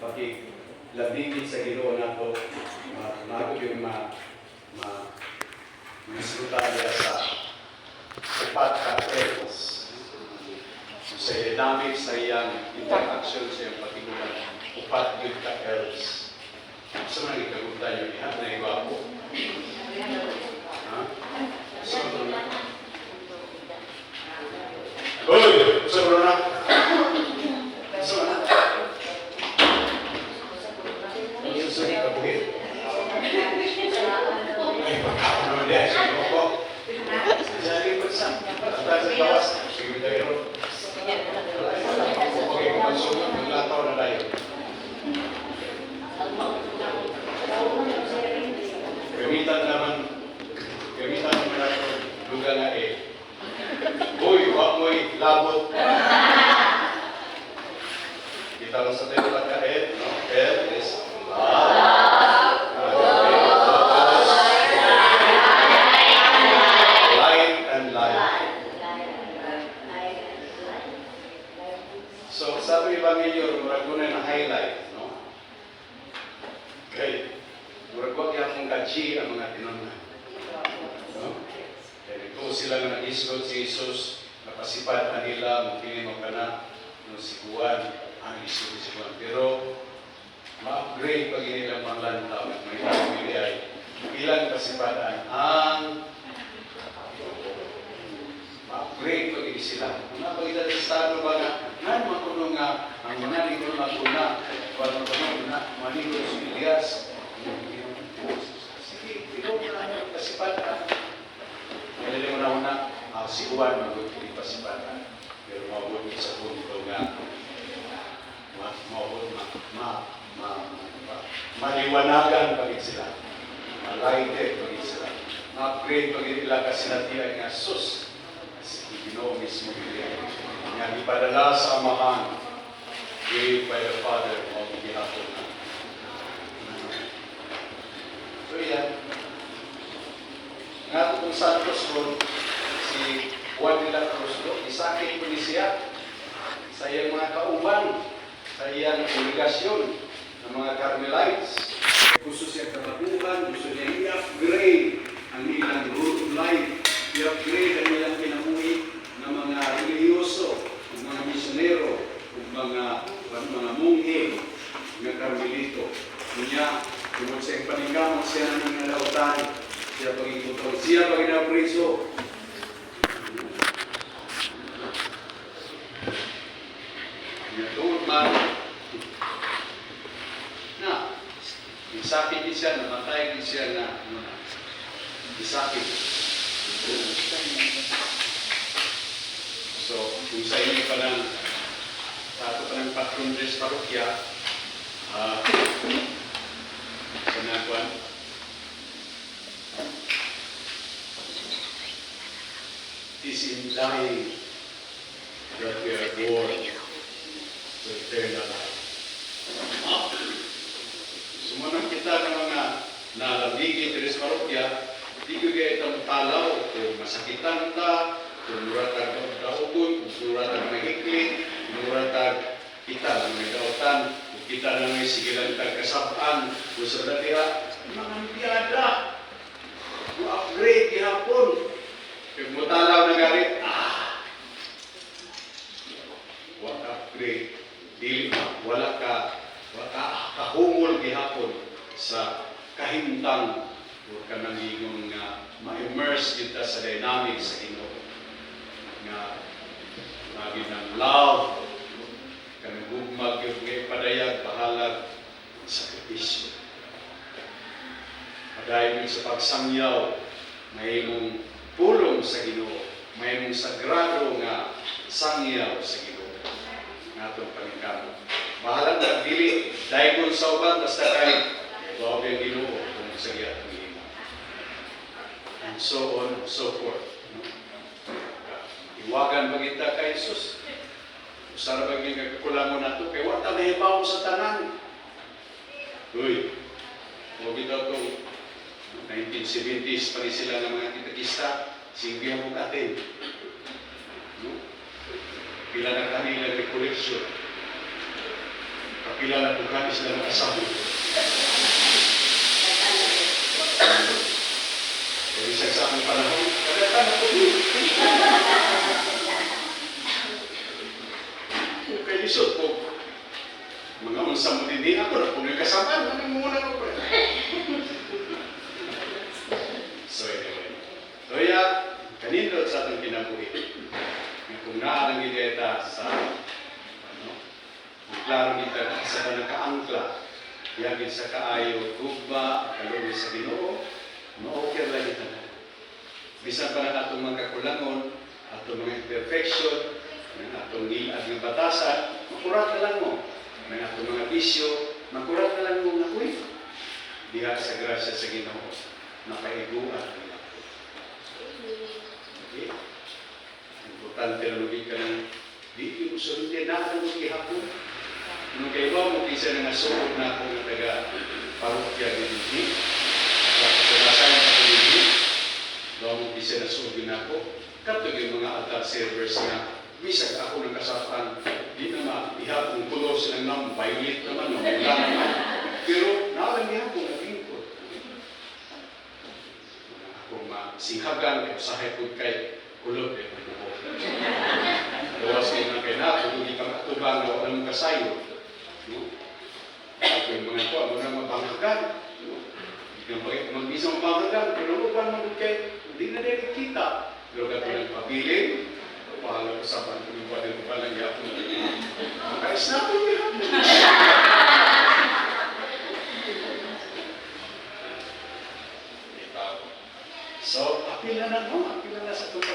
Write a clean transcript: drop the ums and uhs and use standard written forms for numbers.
pakilabingin sa Ginoo nato, nato yung masruta niya sa upat ka else. Sa dynamic sa iyang interaction sa iyang patigulan, upat yun ka else. Gusto na ikagutan yung ihat na iba po. So, Uy! Gusto mo na? Gusto mo na? Susunod ka buhit. Ay, pagkakon naman yan. Sige po. Sige po sa bawas. Sige po tayo. Okay, kung magsunod, maglataw na tayo. Gamitan naman ako lugar na Uy, wag mo'y labot. Kita lang sa tayo lang ka no? Is light and light. So, sabi Evangelyo, murag muna na highlight, no? Okay. Murag wag yung mong kachi ang mga tinungan. No? Ito sila nga nag-isgot si Jesus, napasipad na nila, magpili mo ka na, no, si Juan, ang isgot si Juan. Pero, ma-upgrade pag inilang panglantaw, may pamili ay ilang pasipadan ang ma-upgrade pag ini sila. Mga pag-ilan sa estado ba nga, nga makunong nga, ang mga nito maguna, walang panong na, manito si Elias, sige, pinong na pasipadan. Kaya mo na una, si Juan mag-upgrade pasipadan. Pero mabot sa punto nga, maliwanagan pagit sila, malighted pagit sila, ma-upgrade pagit nila kasi natiyay nga sus, si Ginoo mismo nga ipadala sa Amahan, gave by the Father of the Apple. So yan, nga itong Santos Road, si Juan de la Cruz, isakit po ni siya sa iyang mga kauban, sa iyang obligasyon ng mga Carmelites. Gusto siya katapuhan, gusto niya i-upgrade ang ilang road of life, i-upgrade ang ilang kinamuhi ng mga religyoso, ng mga misionero, ng mga munghe, mga Carmelito. Kanya, tungkol sa iyang paningkamot siya ng mga lautan, siya pag-ikutol, siya pag-inapriso. Doon man, na, isakit din siya, namatay din siya na, isakit. So, kung sa inyo pa ng, tato pa ng patron des parokya, sa nagwan, is in dying that we are born to eternal life. Sumunod kita ng mga nalabigin sa parokya, di ko kaya itong talaw, kung masakitan ka, kung muratag daugon, kung muratag mahikli, kung muratag kita ng may dautan, kung kita ng may sigilan tagkasapaan, kung sa datiha, mga biyada, kung upgrade gihapon, kung mutalaw na galit, what upgrade, wala ka kahungol gihapon sa kahimtang o kanangingong nga ma-immerse kita sa dynamics sa Ginoo nga lagi ng love kanang gugmag yung ipadayag bahalag sakripisyo padayon sa pagsangyaw may mong pulong sa Ginoo may mong sagrado nga sangyaw sa Ginoo nga itong paningkamot. Bahalang nagdili, dahil kung sa uban, basta kayo, ibaw yung Ginoo kung sa giyat ng Ginoo. And so on and so forth. Iwagan bagita kay Jesus. Usara bagi nagkulang mo na ito, kaya wata mahibaw sa tanan. Uy, huwag ito itong 1970s pa rin sila ng mga kitakista, singbihan mo katin. Pila na kanila recollection. Pila na kung kani sila nakasabi. Jadi sa aming panahon, kadatan ako din. Kaya lisod po, mga unsa mo din ako na kung may kasama, anong muna ko pa. So anyway, kaya kanindot sa atong kinabuhi, kung naalang ideta sa klaro kita sa nakaangkla, yagin sa kaayo, gugba, kalumi sa Ginoo, ma-okay lang ito na. Bisan pa na atong mga kakulangon, atong mga imperfection, atong nilad ng batasan, makurat na lang mo. May atong mga bisyo, makurat na lang mo na kuwi. Diha sa grasya sa Ginoo, makaiguan nila. Okay? Importante na lugin ka ng di mo sunod na ang kihapon. Nung kayo mo kisa na nasuot na ako ng taga-parokya din. At kinasayan ako din. Bawa mo kisa nasuot din ako. Kapag yung mga altar servers na bisag ako ng kasapan, di naman, ihapong kulo silang naman, violet naman, wala naman. Pero naalang ihapong nagingkot. Akong singhagan, kaya usahay po kay kulot, eh, gawas kayo na kayo na, kung hindi kang atubang na walang kasayo. Ako yung mga ko, mga mabanghagan. Mag-isang mabanghagan, pero upan mo kayo, hindi na din kita. Pero gato ng pabiling, pahala ko sa banto ng pwede ko palang yapon. Makais na po niya. So, apil na sa itong